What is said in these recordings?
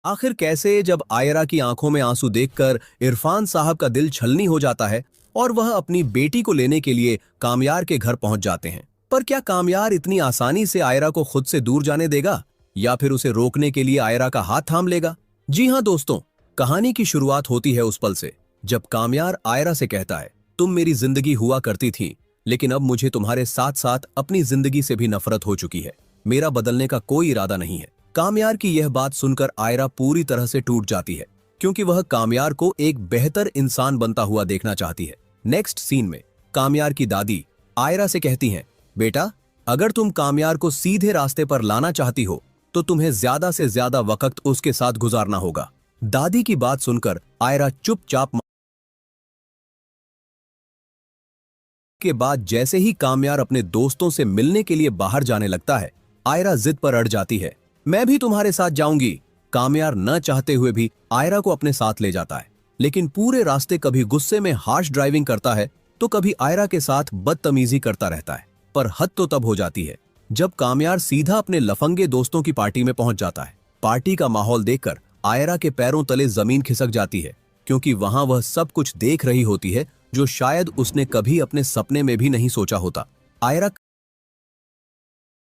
आखिर कैसे जब आयरा की आंखों में आंसू देखकर इरफान साहब का दिल छलनी हो जाता है और वह अपनी बेटी को लेने के लिए कामयार के घर पहुंच जाते हैं। पर क्या कामयार इतनी आसानी से आयरा को खुद से दूर जाने देगा या फिर उसे रोकने के लिए आयरा का हाथ थाम लेगा? जी हां दोस्तों, कहानी की शुरुआत होती है उस पल से जब कामयार आयरा से कहता है, तुम मेरी जिंदगी हुआ करती थी, लेकिन अब मुझे तुम्हारे साथ साथ अपनी जिंदगी से भी नफरत हो चुकी है। मेरा बदलने का कोई इरादा नहीं है। कामयार की यह बात सुनकर आयरा पूरी तरह से टूट जाती है क्योंकि वह कामयार को एक बेहतर इंसान बनता हुआ देखना चाहती है। नेक्स्ट सीन में कामयार की दादी आयरा से कहती हैं, बेटा, अगर तुम कामयार को सीधे रास्ते पर लाना चाहती हो तो तुम्हें ज्यादा से ज्यादा वक्त उसके साथ गुजारना होगा। दादी की बात सुनकर आयरा चुपचाप के बाद जैसे ही कामयार अपने दोस्तों से मिलने के लिए बाहर जाने लगता है, आयरा जिद पर अड़ जाती है। मैं भी तुम्हारे साथ जाऊंगी। कामयार न चाहते हुए भी आयरा को अपने साथ ले जाता है, लेकिन पूरे रास्ते कभी गुस्से में हार्श ड्राइविंग करता है तो कभी आयरा के साथ बदतमीजी करता रहता है। पर हद तो तब हो जाती है जब कामयार सीधा अपने लफंगे दोस्तों की पार्टी में पहुंच जाता है। पार्टी का माहौल देखकर आयरा के पैरों तले जमीन खिसक जाती है क्योंकि वहां वह सब कुछ देख रही होती है जो शायद उसने कभी अपने सपने में भी नहीं सोचा होता। आयरा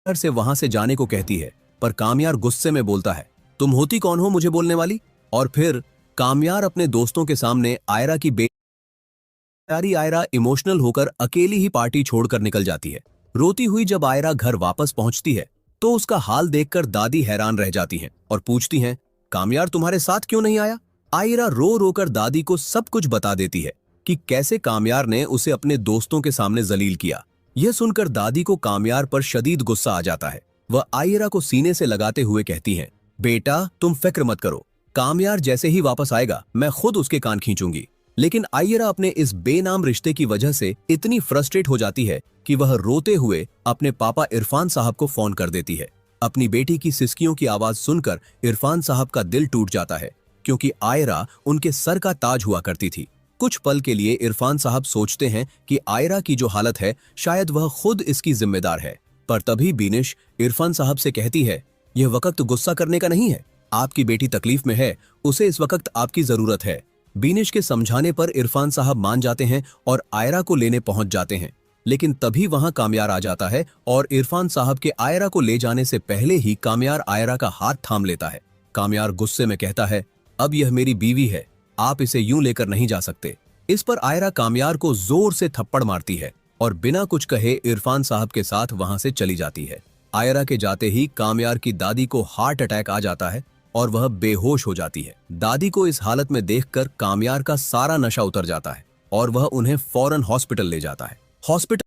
घर से वहां से जाने को कहती है, पर कामयार गुस्से में बोलता है, तुम होती कौन हो मुझे बोलने वाली? और फिर कामयार अपने दोस्तों के सामने आयरा की बेचारी आयरा इमोशनल होकर अकेली ही पार्टी छोड़कर निकल जाती है। रोती हुई जब आयरा घर वापस पहुंचती है तो उसका हाल देखकर दादी हैरान रह जाती हैं और पूछती हैं, कामयार तुम्हारे साथ क्यों नहीं आया? आयरा रो रोकर दादी को सब कुछ बता देती है कि कैसे कामयार ने उसे अपने दोस्तों के सामने जलील किया। यह सुनकर दादी को कामयार पर शदीद गुस्सा आ जाता है। वह आयरा को सीने से लगाते हुए कहती हैं, बेटा तुम फिक्र मत करो, कामयार जैसे ही वापस आएगा मैं खुद उसके कान खींचूंगी। लेकिन आयरा अपने इस बेनाम रिश्ते की वजह से इतनी फ्रस्ट्रेट हो जाती है कि वह रोते हुए अपने पापा इरफान साहब को फोन कर देती है। अपनी बेटी की सिसकियों की आवाज सुनकर इरफान साहब का दिल टूट जाता है क्योंकि आयरा उनके सर का ताज हुआ करती थी। कुछ पल के लिए इरफान साहब सोचते हैं कि आयरा की जो हालत है शायद वह खुद इसकी जिम्मेदार है, पर तभी बीनिश इरफान साहब से कहती है, यह वक्त गुस्सा करने का नहीं है, आपकी बेटी तकलीफ में है, उसे इस वक्त आपकी जरूरत है। बीनिश के समझाने पर इरफान साहब मान जाते हैं और आयरा को लेने पहुंच जाते हैं, लेकिन तभी वहां कामयार आ जाता है और इरफान साहब के आयरा को ले जाने से पहले ही कामयार आयरा का हाथ थाम लेता है। कामयार गुस्से में कहता है, अब यह मेरी बीवी है, आप इसे यूं लेकर नहीं जा सकते। इस पर आयरा कामयार को जोर से थप्पड़ मारती है और बिना कुछ कहे इरफान साहब के साथ वहां से चली जाती है। आयरा के जाते ही कामयार की दादी को हार्ट अटैक आ जाता है और वह बेहोश हो जाती है। दादी को इस हालत में देखकर कामयार का सारा नशा उतर जाता है और वह उन्हें फौरन हॉस्पिटल ले जाता है। हॉस्पिटल